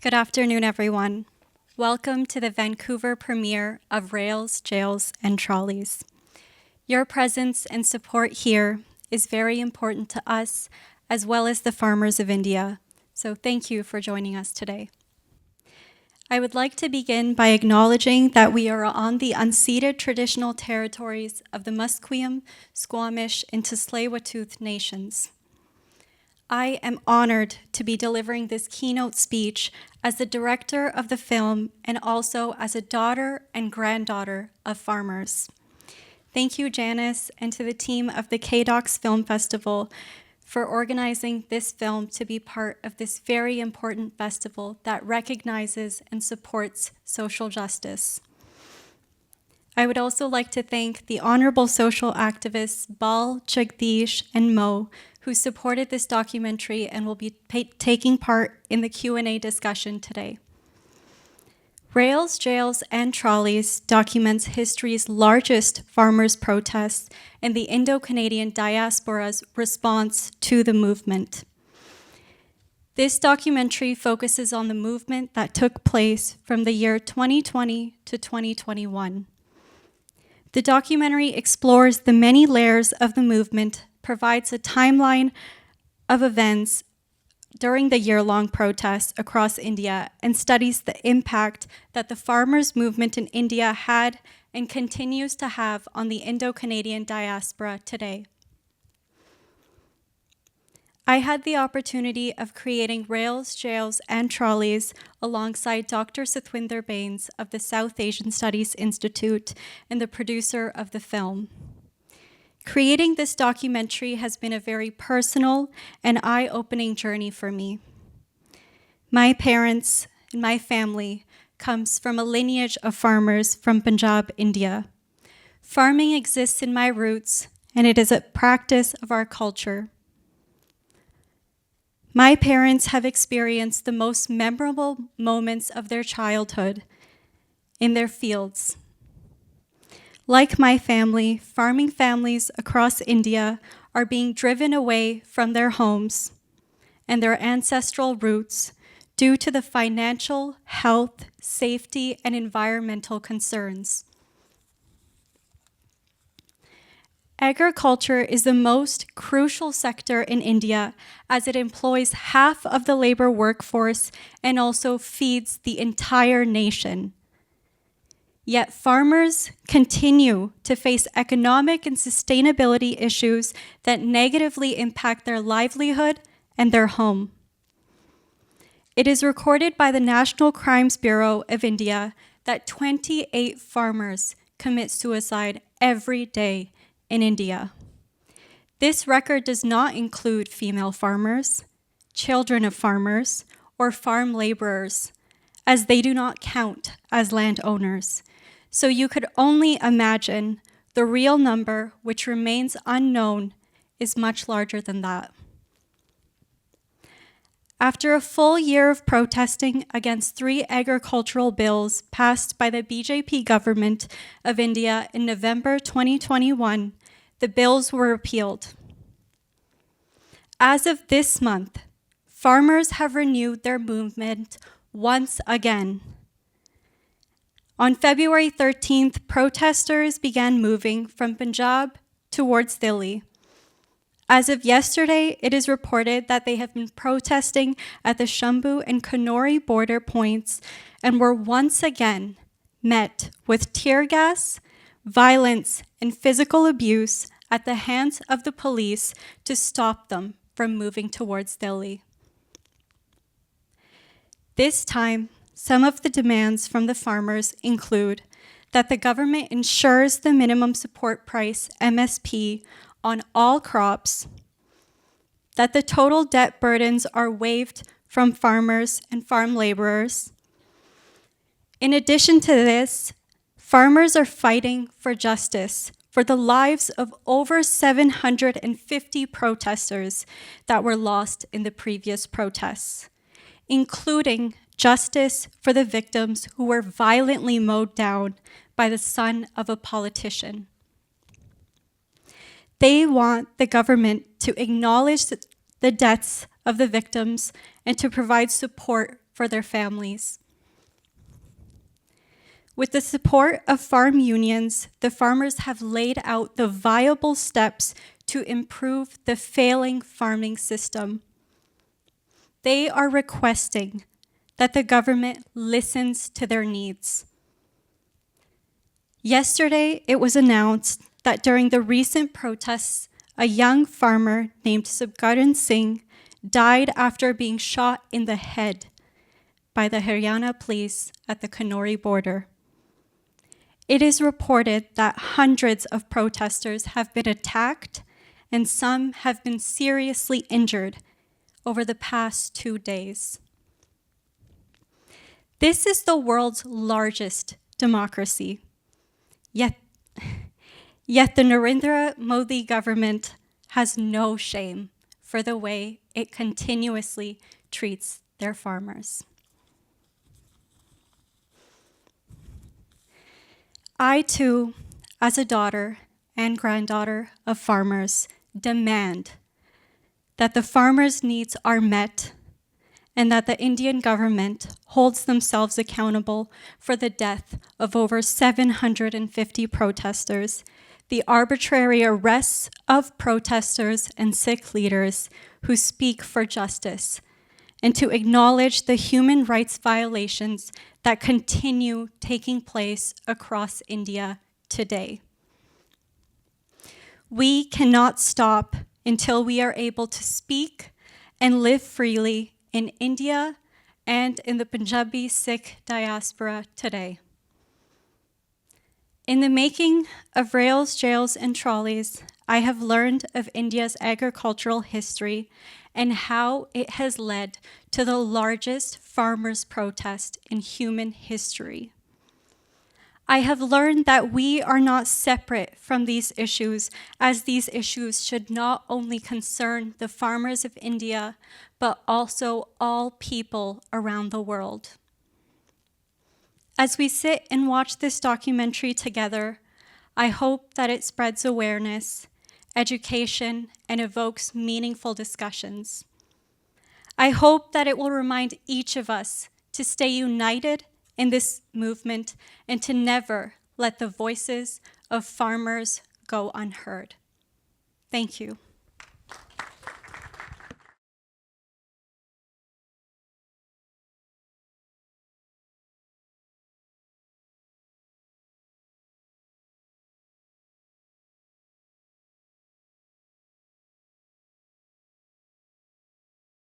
Good afternoon, everyone. Welcome to the Vancouver premiere of Rails, Jails, and Trolleys. Your presence and support here is very important to us, as well as the farmers of India. So thank you for joining us today. I would like to begin by acknowledging that we are on the unceded traditional territories of the Musqueam, Squamish, and Tsleil-Waututh nations. I am honored to be delivering this keynote speech as the director of the film and also as a daughter and granddaughter of farmers. Thank you, Janice, and to the team of the KDocs Film Festival for organizing this film to be part of this very important festival that recognizes and supports social justice. I would also like to thank the honorable social activists Bal, Jagdish, and Mo, who supported this documentary and will be taking part in the Q&A discussion today. Rails, Jails, and Trolleys documents history's largest farmers' protests and the Indo-Canadian diaspora's response to the movement. This documentary focuses on the movement that took place from the year 2020 to 2021. The documentary explores the many layers of the movement, provides a timeline of events during the year-long protests across India, and studies the impact that the farmers' movement in India had and continues to have on the Indo-Canadian diaspora today. I had the opportunity of creating Rails, Jails, and Trolleys alongside Dr. Sathwinder Bains of the South Asian Studies Institute and the producer of the film. Creating this documentary has been a very personal and eye-opening journey for me. My parents and my family comes from a lineage of farmers from Punjab, India. Farming exists in my roots, and it is a practice of our culture. My parents have experienced the most memorable moments of their childhood in their fields. Like my family, farming families across India are being driven away from their homes and their ancestral roots due to the financial, health, safety, and environmental concerns. Agriculture is the most crucial sector in India as it employs half of the labor workforce and also feeds the entire nation. Yet farmers continue to face economic and sustainability issues that negatively impact their livelihood and their home. It is recorded by the National Crimes Bureau of India that 28 farmers commit suicide every day in India. This record does not include female farmers, children of farmers, or farm laborers, as they do not count as landowners. So you could only imagine the real number, which remains unknown, is much larger than that. After a full year of protesting against 3 agricultural bills passed by the BJP government of India in November 2021, the bills were repealed. As of this month, farmers have renewed their movement once again. On February 13th, protesters began moving from Punjab towards Delhi. As of yesterday, it is reported that they have been protesting at the Shambhu and Kanori border points and were once again met with tear gas, violence, and physical abuse at the hands of the police to stop them from moving towards Delhi. This time, some of the demands from the farmers include that the government ensures the minimum support price, MSP, on all crops, that the total debt burdens are waived from farmers and farm laborers. In addition to this, farmers are fighting for justice for the lives of over 750 protesters that were lost in the previous protests, including justice for the victims who were violently mowed down by the son of a politician. They want the government to acknowledge the deaths of the victims and to provide support for their families. With the support of farm unions, the farmers have laid out the viable steps to improve the failing farming system. They are requesting that the government listens to their needs. Yesterday, it was announced that during the recent protests, a young farmer named Subkaran Singh died after being shot in the head by the Haryana police at the Kanori border. It is reported that hundreds of protesters have been attacked and some have been seriously injured over the past 2 days. This is the world's largest democracy, yet the Narendra Modi government has no shame for the way it continuously treats their farmers. I too, as a daughter and granddaughter of farmers, demand that the farmers' needs are met and that the Indian government holds themselves accountable for the death of over 750 protesters, the arbitrary arrests of protesters and Sikh leaders who speak for justice, and to acknowledge the human rights violations that continue taking place across India today. We cannot stop until we are able to speak and live freely in India and in the Punjabi Sikh diaspora today. In the making of Rails, Jails, and Trolleys, I have learned of India's agricultural history and how it has led to the largest farmers' protest in human history. I have learned that we are not separate from these issues, as these issues should not only concern the farmers of India, but also all people around the world. As we sit and watch this documentary together, I hope that it spreads awareness, education, and evokes meaningful discussions. I hope that it will remind each of us to stay united in this movement and to never let the voices of farmers go unheard. Thank you.